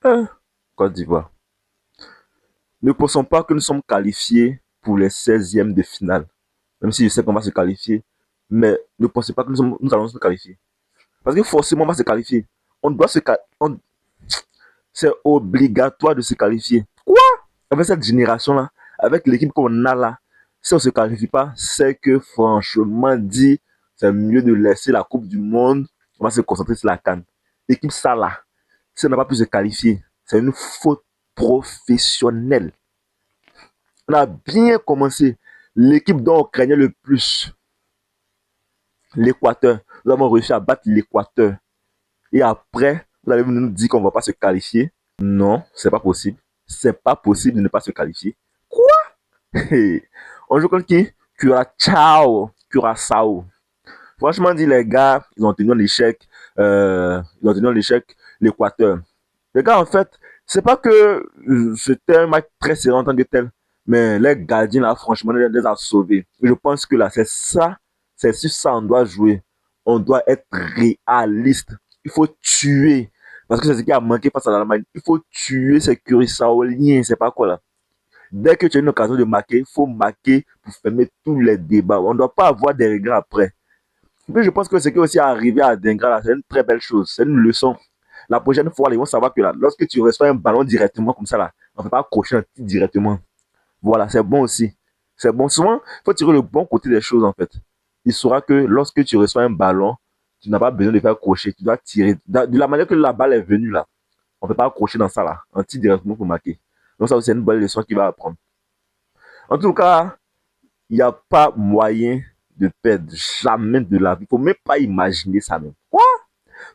Hein, Côte d'Ivoire. Ne pensons pas que nous sommes qualifiés pour les 16e de finale. Même si je sais qu'on va se qualifier. Mais ne pensez pas que nous allons se qualifier. Parce que forcément, on va se qualifier. On doit se qualifier. C'est obligatoire de se qualifier. Quoi? Avec cette génération-là, avec l'équipe qu'on a là, si on ne se qualifie pas, c'est que franchement dit, c'est mieux de laisser la Coupe du Monde. On va se concentrer sur la CAN. L'équipe ça là, si on n'a pas pu se qualifier, c'est une faute professionnelle. On a bien commencé. L'équipe dont on craignait le plus, l'Équateur. Nous avons réussi à battre l'Équateur. Et après, vous allez nous dire qu'on ne va pas se qualifier. Non, c'est pas possible. C'est pas possible de ne pas se qualifier. Quoi? On joue contre qui? Curaçao. Curaçao. Franchement dit, les gars, ils ont tenu l'échec. Ils ont tenu l'échec l'Équateur. Les gars, en fait, c'est pas que c'était un match très serré en tant que tel, mais les gardiens, là, franchement, les a sauvés. Je pense que là, c'est ça, c'est sur ça on doit jouer. On doit être réaliste. Il faut tuer. Parce que c'est ce qui a manqué face à l'Allemagne. Il faut tuer ces curissaoliens, c'est pas quoi là. Dès que tu as une occasion de marquer, il faut marquer pour fermer tous les débats. On ne doit pas avoir des regrets après. Mais je pense que ce qui est aussi arrivé à Dengra, c'est une très belle chose. C'est une leçon. La prochaine fois, ils vont savoir que là, lorsque tu reçois un ballon directement comme ça, là, on ne peut pas accrocher un tir directement. Voilà, c'est bon aussi. C'est bon. Souvent, il faut tirer le bon côté des choses, en fait. Il saura que lorsque tu reçois un ballon, tu n'as pas besoin de faire accrocher. Tu dois tirer. De la manière que la balle est venue, là, on ne peut pas accrocher dans ça, là. Un tir directement pour marquer. Donc, ça, c'est une bonne leçon qu'il va apprendre. En tout cas, il n'y a pas moyen de perdre jamais de la vie. Il ne faut même pas imaginer ça même. Quoi?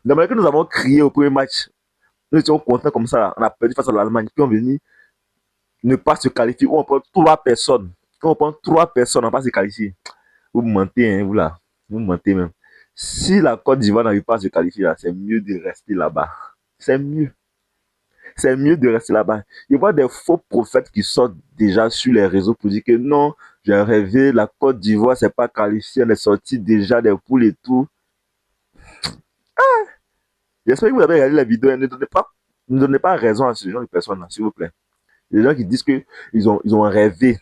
La manière que nous avons crié au premier match, nous étions contents comme ça. Là. On a perdu face à l'Allemagne. Puis on venait ne pas se qualifier. Où on prend trois personnes. Quand on prend trois personnes, on ne va pas se qualifier. Vous mentez, hein, vous là. Vous mentez même. Si la Côte d'Ivoire n'arrive pas à se qualifier, là, c'est mieux de rester là-bas. C'est mieux. C'est mieux de rester là-bas. Il y a des faux prophètes qui sortent déjà sur les réseaux pour dire que non, j'ai rêvé, la Côte d'Ivoire s'est pas qualifiée, elle est sortie déjà des poules et tout. J'espère que vous avez regardé la vidéo et ne donnez pas raison à ce genre de personnes-là, s'il vous plaît. Les gens qui disent que ils ont rêvé.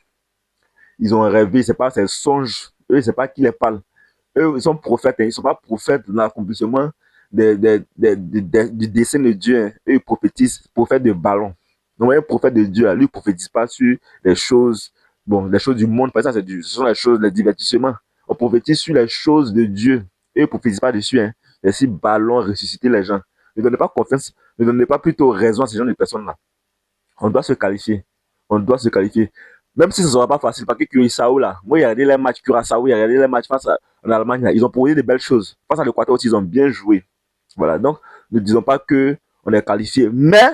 Ils ont rêvé, c'est pas ces songes. Eux, c'est pas qui les parle. Eux, ils sont prophètes, hein. Ils sont pas prophètes dans l'accomplissement du dessein de Dieu. Hein. Eux, ils prophétisent, prophètes de ballon. Donc, un prophète de Dieu, lui, il ne prophétise pas sur les choses, bon, les choses du monde, par exemple, ce sont les choses, les divertissements. On prophétise sur les choses de Dieu. Eux, ils ne prophétisent pas dessus, hein. Et si ballon ressusciter les gens. Ne donnez pas confiance, ne donnez pas plutôt raison à ces gens de personnes-là. On doit se qualifier. On doit se qualifier. Même si ce ne sera pas facile, parce que Curaçao, là, moi, il y a regardé les matchs Curaçao, il y a regardé les matchs face à en Allemagne, là, ils ont proposé de belles choses. Face à l'Équateur aussi, ils ont bien joué. Voilà, donc ne disons pas que on est qualifié, mais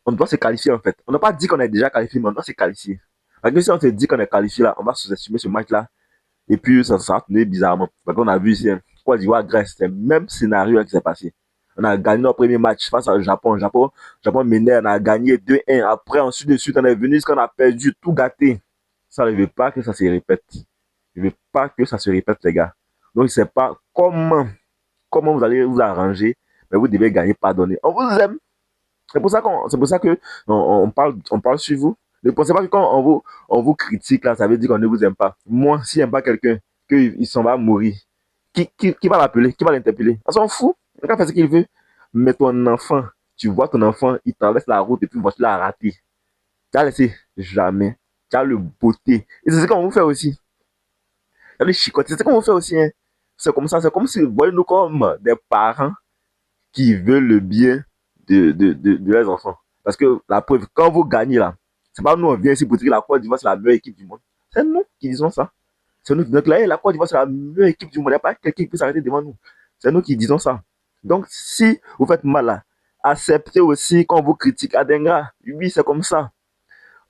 on doit se qualifier en fait. On n'a pas dit qu'on est déjà qualifié, mais on doit se qualifier. Parce que si on se dit qu'on est qualifié là, on va sous-estimer ce match-là, et puis ça va tourner bizarrement. Parce qu'on a vu ici, hein, Côte d'Ivoire, Grèce, c'est le même scénario qui s'est passé. On a gagné notre premier match face au Japon. Japon menait, on a gagné 2-1. Après, ensuite de suite, on est venu jusqu'on a perdu, tout gâté. Ça ne veut pas que ça se répète. Je ne veux pas que ça se répète, les gars. Donc, je ne sais pas comment vous allez vous arranger, mais vous devez gagner, pardonner. On vous aime. C'est pour ça que on parle sur vous. Ne pensez pas que quand on vous critique, là, ça veut dire qu'on ne vous aime pas. Moi, s'il n'aime pas quelqu'un, qu'il s'en va mourir, qui va l'appeler, qui va l'interpeller? On s'en fout. Chacun fait ce qu'il veut. Mais ton enfant, tu vois ton enfant, il t'en laisse la route et puis tu l'as raté. Tu as laissé jamais. Tu as le beauté. Et c'est ce qu'on vous fait aussi. Tu as le chicoté. C'est ce qu'on vous fait aussi. Hein. C'est comme ça. C'est comme si vous voyez nous comme des parents qui veulent le bien de leurs enfants. Parce que la preuve, quand vous gagnez là, c'est pas nous, on vient ici pour dire que la Côte d'Ivoire, c'est la meilleure équipe du monde. C'est nous qui disons ça. C'est nous qui disons que la Côte d'Ivoire, c'est la meilleure équipe du monde. Il n'y a pas quelqu'un qui peut s'arrêter devant nous. C'est nous qui disons ça. Donc, si vous faites mal là, acceptez aussi quand on vous critique. Adenga, oui, c'est comme ça.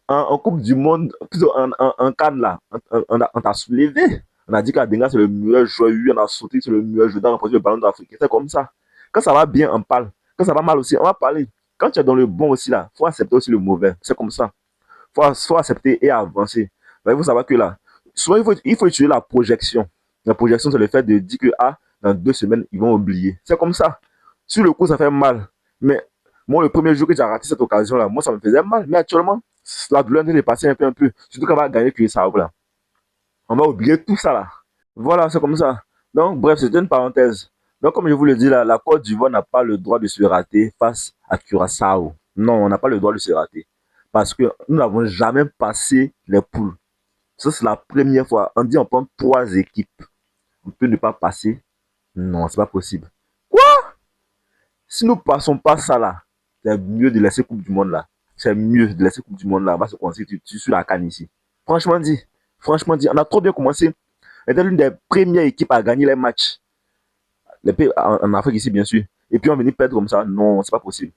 En Coupe du Monde, plutôt en Cannes là, on t'a soulevé. On a dit qu'Adenga, c'est le meilleur joueur. Oui, on a sauté, c'est le meilleur joueur dans le ballon d'Afrique. C'est comme ça. Quand ça va bien, on parle. Quand ça va mal aussi, on va parler. Quand tu es dans le bon aussi, là, il faut accepter aussi le mauvais. C'est comme ça. Faut accepter et avancer. Il faut savoir que là, souvent, il faut utiliser la projection. La projection, c'est le fait de dire que, ah, dans 2 semaines, ils vont oublier. C'est comme ça. Sur le coup, ça fait mal. Mais Moi, le premier jour que j'ai raté cette occasion-là, moi, ça me faisait mal. Mais actuellement, la douleur est passée un peu. Surtout quand on va gagner Curaçao, là. On va oublier tout ça, là. Voilà, c'est comme ça. Donc, bref, c'était une parenthèse. Donc, comme je vous le dis, là, la Côte d'Ivoire n'a pas le droit de se rater face à Curaçao. Non, on n'a pas le droit de se rater. Parce que nous n'avons jamais passé les poules. Ça, c'est la première fois. On dit on prend 3 équipes. On peut ne pas passer. Non, c'est pas possible. Quoi? Si nous ne passons pas ça là, c'est mieux de laisser Coupe du Monde là. C'est mieux de laisser Coupe du Monde là. On va se concentrer sur la canne ici. Franchement dit, on a trop bien commencé. On était l'une des premières équipes à gagner les matchs. Les pays en Afrique ici, bien sûr. Et puis on venait perdre comme ça. Non, c'est pas possible.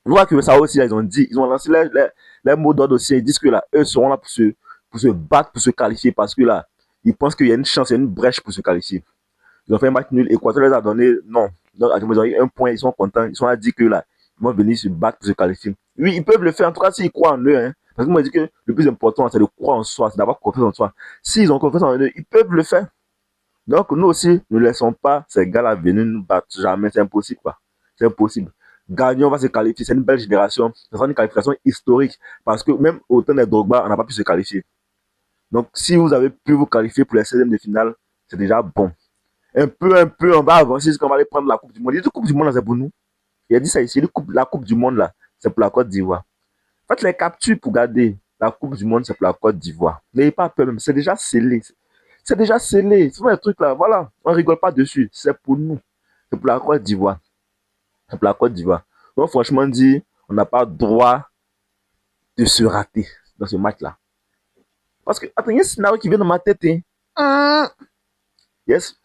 On voit que ça aussi, ils ont dit, ils ont lancé les mots d'ordre aussi. Ils disent que là, eux seront là pour se battre, pour se qualifier. Parce que là, ils pensent qu'il y a une chance, il y a une brèche pour se qualifier. Ils ont fait un match nul. Équateur les a donné non. Donc, ils ont eu un point. Ils sont contents. Ils sont dit que là, ils vont venir se battre pour se qualifier. Oui, ils peuvent le faire. En tout cas, s'ils croient en eux. Hein. Parce que moi, je dis que le plus important, c'est de croire en soi. C'est d'avoir confiance en soi. S'ils ont confiance en eux, ils peuvent le faire. Donc, nous aussi, ne laissons pas ces gars-là venir nous battre. Jamais. C'est impossible, quoi. C'est impossible. Gagnons, on va se qualifier. C'est une belle génération. Ce sera une qualification historique. Parce que même au temps des Drogba, on n'a pas pu se qualifier. Donc, si vous avez pu vous qualifier pour les 16e de finale, c'est déjà bon. Un peu, on va avancer jusqu'à on va aller prendre la Coupe du Monde. Il dit, la Coupe du Monde, là, c'est pour nous. Il a dit ça ici, la coupe du Monde, là, c'est pour la Côte d'Ivoire. Faites les captures pour garder. La Coupe du Monde, c'est pour la Côte d'Ivoire. N'ayez pas peur même, c'est déjà scellé. C'est déjà scellé. Ce sont des trucs là, voilà. On ne rigole pas dessus. C'est pour nous. C'est pour la Côte d'Ivoire. C'est pour la Côte d'Ivoire. Donc, franchement dit, on n'a pas droit de se rater dans ce match-là. Parce que, attends, il y a un scénario qui vient dans ma tête. Hein. Yes.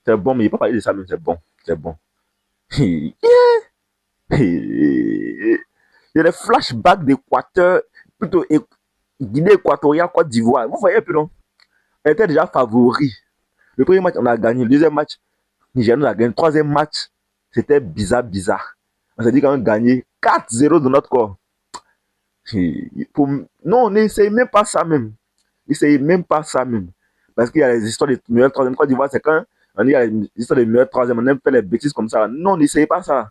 C'est bon, mais il ne faut pas parler de ça, mais c'est bon. C'est bon. Il y a des flashbacks d'Équateur, plutôt Guinée équatoriale, Côte d'Ivoire. Vous voyez un peu, non? On était déjà favori. Le premier match, on a gagné. Le deuxième match, Niger nous a gagné. Le troisième match, c'était bizarre. On s'est dit qu'on a gagné 4-0 de notre corps. Non, n'essayez même pas ça même. N'essayez même pas ça même. Parce qu'il y a les histoires de meilleur troisième. Côte d'Ivoire, c'est quand on dit qu'il y a les histoires de meilleur troisième. On aime faire les bêtises comme ça. Non, n'essayez pas ça.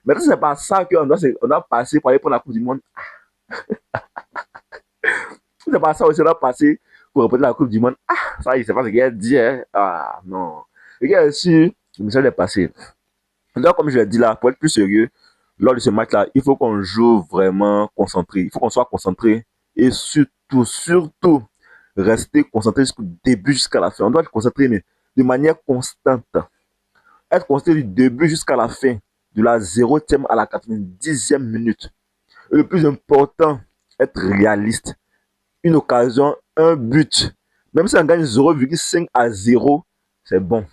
Mais c'est pas ça qu'on doit passer pour aller prendre la Coupe du Monde. C'est pas ça aussi, on doit passer pour reprendre la Coupe du Monde. Ah, ça y est, c'est pas ce qu'il a dit. Hein. Ah, non. Le gars est sûr, le message est passé. Donc, comme je l'ai dit là, pour être plus sérieux, lors de ce match-là, il faut qu'on joue vraiment concentré. Il faut qu'on soit concentré et surtout, rester concentré jusqu'au début, jusqu'à la fin. On doit être concentré, mais de manière constante. Être concentré du début jusqu'à la fin, de la 0e à la 90e minute. Et le plus important, être réaliste. Une occasion, un but. Même si on gagne 0,5-0, c'est bon.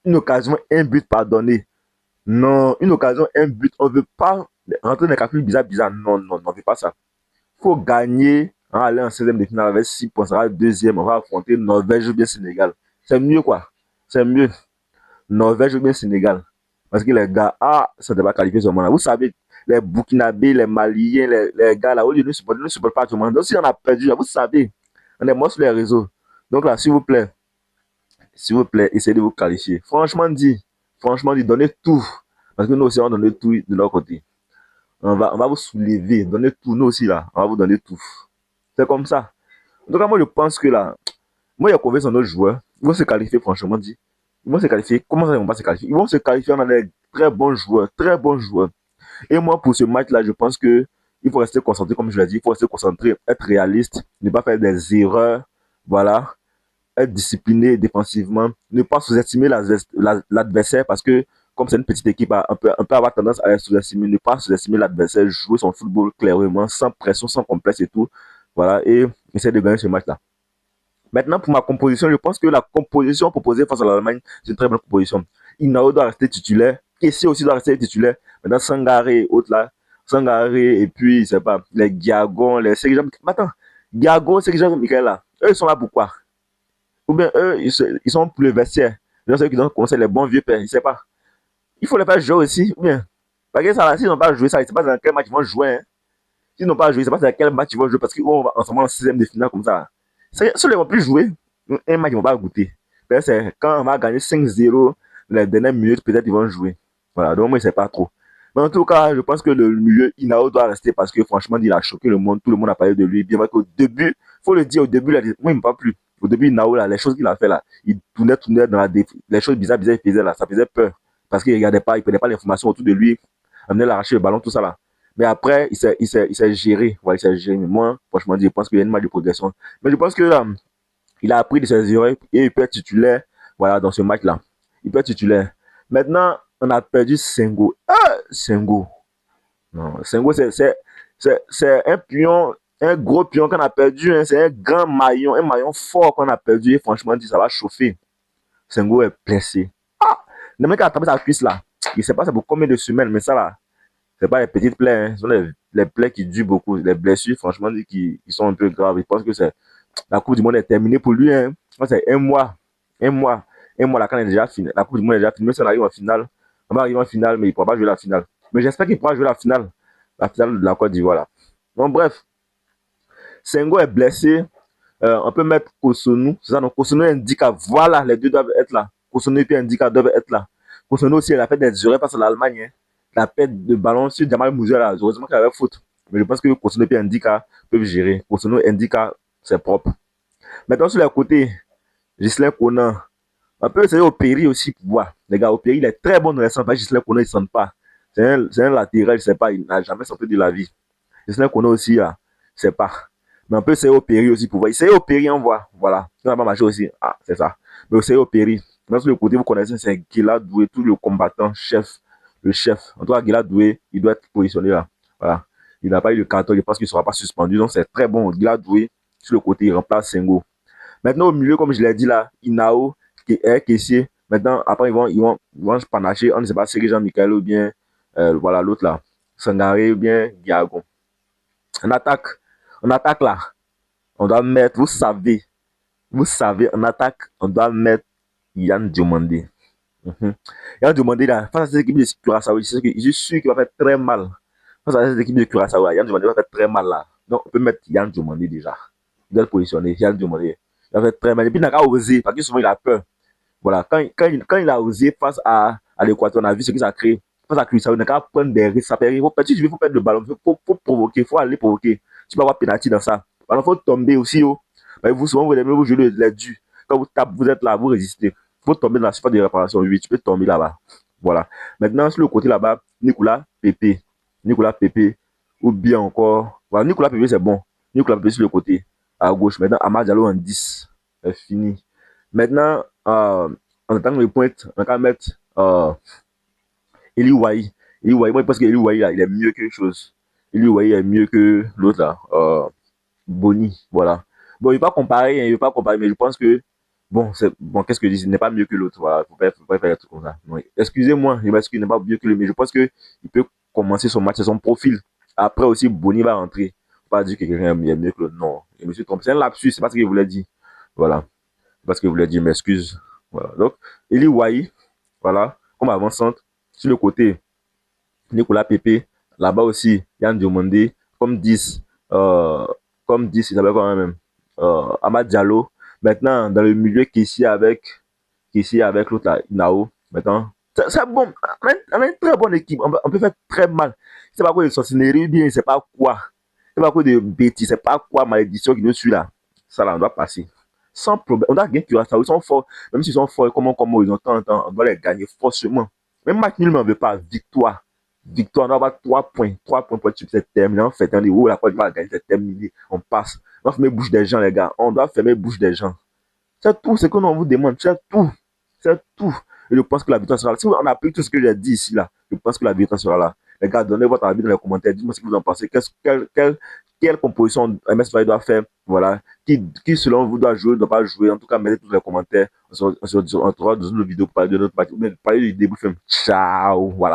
Une occasion, un but pardonné. Non, une occasion, un but. On ne veut pas rentrer dans des calculs bizarres. Non, on ne veut pas ça. Il faut gagner. On va aller en 16e de finale avec 6 points. Ça va être deuxième. On va affronter Norvège ou bien Sénégal. C'est mieux, quoi. C'est mieux. Norvège ou bien Sénégal. Parce que les gars, ça ne va pas qualifier ce moment-là. Vous savez, les Burkinabés, les Maliens, les gars là, où ils ne supportent pas tout le monde. Donc, si on a perdu, vous savez, on est mort sur les réseaux. Donc là, s'il vous plaît, essayez de vous qualifier. Franchement dit, donnez tout. Parce que nous aussi, on donne tout de notre côté. On va vous soulever, donnez tout. Nous aussi, là, on va vous donner tout. C'est comme ça. Donc, moi, je pense que là, moi, il y a confiance en nos joueurs. Ils vont se qualifier, franchement dit. Ils vont se qualifier. Comment ça, ils vont pas se qualifier? Ils vont se qualifier. On a des très bons joueurs. Et moi, pour ce match-là, je pense que il faut rester concentré, comme je l'ai dit. Il faut rester concentré, être réaliste, ne pas faire des erreurs. Voilà. Être discipliné défensivement. Ne pas sous-estimer l'adversaire parce que, comme c'est une petite équipe, on peut avoir tendance à sous-estimer. Ne pas sous-estimer l'adversaire. Jouer son football clairement, sans pression, sans complexe et tout. Voilà. Et essayer de gagner ce match-là. Maintenant, pour ma composition, je pense que la composition proposée face à l'Allemagne, c'est une très bonne composition. Inao doit rester titulaire. Kessie aussi doit rester titulaire. Maintenant, Sangaré et autres là. Sangaré et puis, je sais pas, les Guiagon, les Sergio. Mais attends, Guiagon, Sergio, Michael là. Eux, ils sont là pourquoi? Ou bien eux, ils sont pour le vestiaire. Les gens qui donnent conseil, les bons vieux pères, je sais pas. Il faut les faire jouer aussi. Ou bien, parce que ça, s'ils n'ont pas joué ça, je ne sais pas dans quel match ils vont jouer. Hein. S'ils n'ont pas joué, je ne sais pas dans quel match ils vont jouer parce qu'on va ensemble en 6e de finale comme ça. Ceux qui ne vont plus jouer, un match, ils ne vont pas goûter. C'est quand on va gagner 5-0, les dernières minutes, peut-être ils vont jouer. Voilà, donc moi, je ne sais pas trop. Mais en tout cas, je pense que le milieu Inao doit rester parce que franchement, il a choqué le monde. Tout le monde a parlé de lui. Bien qu'au début, faut le dire, au début, moi, il me parle plus. Au début, Inao, là, les choses qu'il a fait là, il tournait dans les choses bizarres, il faisait là, ça faisait peur. Parce qu'il regardait pas, il prenait pas l'information autour de lui, il venait l'arracher le ballon, tout ça là. Mais après, il s'est géré. Voilà, il s'est géré. Mais moi, franchement, je pense qu'il y a une marge de progression. Mais je pense que là, il a appris de ses erreurs et il peut être titulaire, voilà, dans ce match-là. Il peut être titulaire. Maintenant, on a perdu Sengo. Ah, Sengo. Non, Sengo, c'est un pion, un gros pion qu'on a perdu. Hein. C'est un maillon fort qu'on a perdu. Et franchement, ça va chauffer. Sengo est blessé. Ah, le mec a attrapé sa cuisse là. Il ne sait pas c'est pour combien de semaines, mais ça là, c'est pas les petites plaies. Hein. Ce sont les plaies qui durent beaucoup. Les blessures, franchement, qui sont un peu graves. Je pense que la Coupe du Monde est terminée pour lui. Hein. C'est un mois. Un mois. Un mois, la CAN est déjà finie. La Coupe du Monde est déjà finie. Même si on arrive en finale, on va arriver en finale, mais il ne pourra pas jouer la finale. Mais j'espère qu'il pourra jouer la finale de la Côte d'Ivoire. Là. Donc, bref, Sengo est blessé. On peut mettre Kosonou. C'est ça, donc Kosonou et Ndika. Voilà, les deux doivent être là. Kosonou et Ndika doivent être là. Kosonou aussi, elle a fait des erreurs face à l'Allemagne. Hein. La perte de ballon sur Jamal Mouzer, là. Heureusement qu'il avait faute. Mais je pense que Kosonou et Ndika peuvent gérer. Kosonou et Ndika, c'est propre. Maintenant, sur les côtés, Gislain Conan. On peut essayer au Péry aussi pour voir. Les gars, au Péry, il est très bon dans les centres. Gislain Conan, il ne sent pas. C'est un latéral, je sais pas, il n'a jamais senti de la vie. Gislain Conan aussi, là, je sais pas. Mais on peut essayer au Péry aussi pour voir. Essayer au Péry, on voit. Voilà. Ça n'a pas marché aussi. Ah, c'est ça. Mais essayer au Péry. Dans sur le côté, vous connaissez, c'est Guila Doué, tout le combattant, chef, le chef. En tout cas, Guila Doué, il doit être positionné là. Voilà. Il n'a pas eu le carton, je pense qu'il ne sera pas suspendu. Donc, c'est très bon. Guila Doué, sur le côté, il remplace Sengo. Maintenant, au milieu, comme je l'ai dit là, Inao, qui est caissier. Maintenant, après, ils vont se panacher. On ne sait pas si c'est Jean-Michel ou bien, voilà, l'autre là, Sangaré ou bien Diago. En attaque, là, on doit mettre, vous savez, en attaque, on doit mettre Yann Diomandé. Yann Diomandé là, face à cette équipe de Curaçao, je suis sûr qu'il va faire très mal. Face à cette équipe de Curaçao, Yann Diomandé va faire très mal là. Donc, on peut mettre Yann Diomandé déjà. Il doit le positionner, Yann Diomandé. Il va faire très mal. Et puis, il n'a qu'à oser, parce que souvent, il a peur. Voilà, quand il a osé face à l'Équateur, on a vu ce que ça crée. Face à Curaçao, il n'a qu'à prendre des risques. Ça il faut perdre le ballon, il faut provoquer, il faut aller provoquer. Tu peux avoir pénalty dans ça. Alors, il faut tomber aussi haut. Vous, souvent, vous aimez vous jouer les durs. Quand vous tapez, vous êtes là, vous résistez. Il faut tomber dans la surface de réparation. Oui, tu peux tomber là-bas. Voilà. Maintenant, sur le côté là-bas, Nicolas Pépé. Nicolas Pépé. Ou bien encore. Voilà, Nicolas Pépé, c'est bon. Nicolas Pépé sur le côté. À gauche. Maintenant, Amad Diallo en 10. C'est fini. Maintenant, en attendant le point, on va mettre Eli Wahi. Eli Wahi, moi, je pense que Eli Wahi, là, il est mieux que chose. Eli Wahi est mieux que l'autre, là. Boni, voilà. Bon, il ne veut pas comparer, mais je pense que, bon, qu'est-ce que je dis, il n'est pas mieux que l'autre, voilà, faut pas faire des trucs comme ça. Non, excusez-moi, je m'excuse, il n'est pas mieux que lui, mais je pense qu'il peut commencer son match, son profil. Après aussi, Boni va rentrer. Faut pas dire que quelqu'un est mieux que l'autre, non. Je me suis trompé, c'est un lapsus, c'est pas ce qu'il voulait dire. Voilà, c'est pas ce qu'il voulait dire, m'excuse. Voilà, donc, Eli Wahi, voilà, comme avant-centre, sur le côté, Nicolas Pépé, là-bas aussi, Yann Diomandé, comme 10, il s'appelle quand même Amad Diallo. Maintenant, dans le milieu, Kessie avec l'autre là, Inao. Maintenant, c'est bon. On a une très bonne équipe. On peut faire très mal. C'est pas quoi de sorcellerie, bien, c'est pas quoi. C'est pas quoi de bêtises, c'est pas quoi malédiction qui nous suit là. Ça là, on doit passer. Sans problème. On doit gagner ça. Ils sont forts. Même s'ils sont forts, comment ils ont tant, on doit les gagner forcément. Même match nul, mais on ne veut pas. Victoire. Victoire, on doit avoir 3 points. 3 points pour être c'est terminé. En fait, la Côte d'Ivoire a gagné, c'est terminé. On passe. On doit fermer bouche des gens, les gars. On doit fermer bouche des gens. C'est tout ce que l'on vous demande. C'est tout. C'est tout. Et je pense que la victoire sera là. Si on applique tout ce que j'ai dit ici, là, je pense que la victoire sera là. Les gars, donnez votre avis dans les commentaires. Dites-moi ce que vous en pensez. Quelle composition MS Faye doit faire? Voilà. Qui, selon vous, doit jouer, ne doit pas jouer? En tout cas, mettez tous les commentaires. On se retrouve dans une vidéo pour parler de notre partie. Parler du début film. Ciao. Voilà.